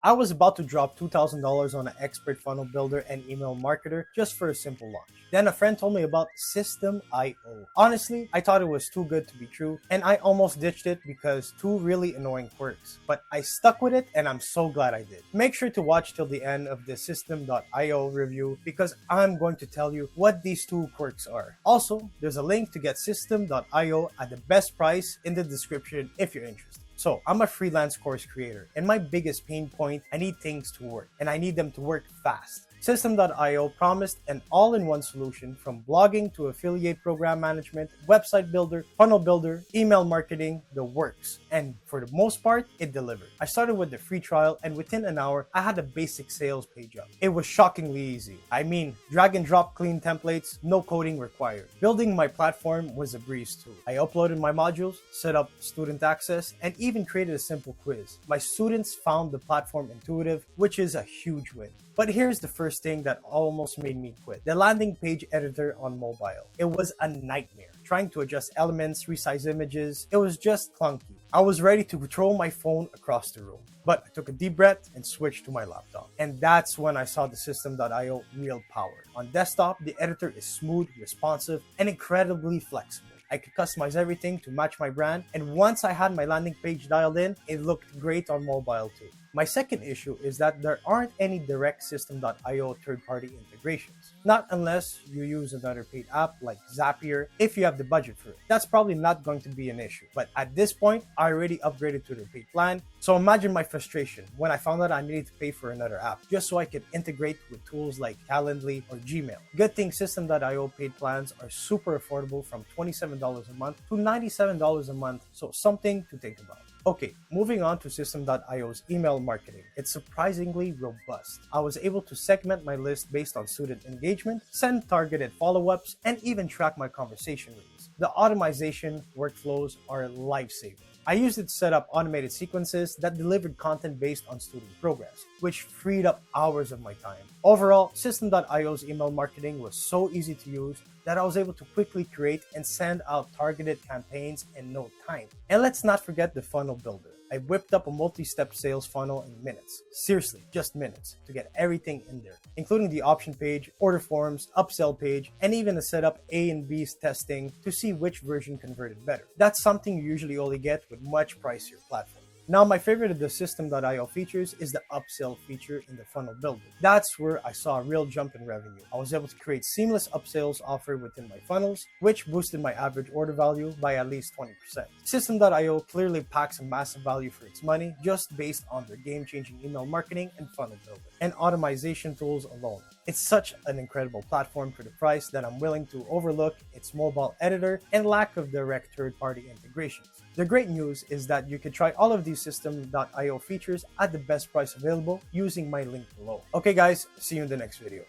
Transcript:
I was about to drop $2,000 on an expert funnel builder and email marketer just for a simple launch. Then a friend told me about System.io. Honestly, I thought it was too good to be true, and I almost ditched it because two really annoying quirks. But I stuck with it, and I'm so glad I did. Make sure to watch till the end of the System.io review because I'm going to tell you what these two quirks are. Also, there's a link to get System.io at the best price in the description if you're interested. So, I'm a freelance course creator, and my biggest pain point, I need things to work, and I need them to work fast. System.io promised an all-in-one solution from blogging to affiliate program management, website builder, funnel builder, email marketing, the works. And for the most part, it delivered. I started with the free trial, and within an hour, I had a basic sales page up. It was shockingly easy. I mean, drag and drop clean templates, no coding required. Building my platform was a breeze too. I uploaded my modules, set up student access, and even created a simple quiz. My students found the platform intuitive, which is a huge win. But here's the first thing that almost made me quit. The landing page editor on mobile. It was a nightmare. Trying to adjust elements, resize images, it was just clunky. I was ready to throw my phone across the room. But I took a deep breath and switched to my laptop. And that's when I saw the System.io real power. On desktop, the editor is smooth, responsive, and incredibly flexible. I could customize everything to match my brand, and once I had my landing page dialed in, it looked great on mobile too. My second issue is that there aren't any direct System.io third-party integrations. Not unless you use another paid app like Zapier if you have the budget for it. That's probably not going to be an issue. But at this point, I already upgraded to the paid plan. So imagine my frustration when I found out I needed to pay for another app just so I could integrate with tools like Calendly or Gmail. Good thing System.io paid plans are super affordable from $27 a month to $97 a month. So something to think about. Okay, moving on to System.io's email marketing. It's surprisingly robust. I was able to segment my list based on student engagement, send targeted follow-ups, and even track my conversation rates. The automation workflows are life-saving. I used it to set up automated sequences that delivered content based on student progress, which freed up hours of my time. Overall, System.io's email marketing was so easy to use that I was able to quickly create and send out targeted campaigns in no time. And let's not forget the funnel builder. I whipped up a multi-step sales funnel in minutes. Seriously, just minutes to get everything in there, including the option page, order forms, upsell page, and even to set up A and B testing to see which version converted better. That's something you usually only get with much pricier platforms. Now, my favorite of the System.io features is the upsell feature in the funnel builder. That's where I saw a real jump in revenue. I was able to create seamless upsells offered within my funnels, which boosted my average order value by at least 20%. System.io clearly packs a massive value for its money just based on their game-changing email marketing and funnel builder and automation tools alone. It's such an incredible platform for the price that I'm willing to overlook its mobile editor and lack of direct third-party integrations. The great news is that you can try all of these System.io features at the best price available using my link below. Okay guys, see you in the next video.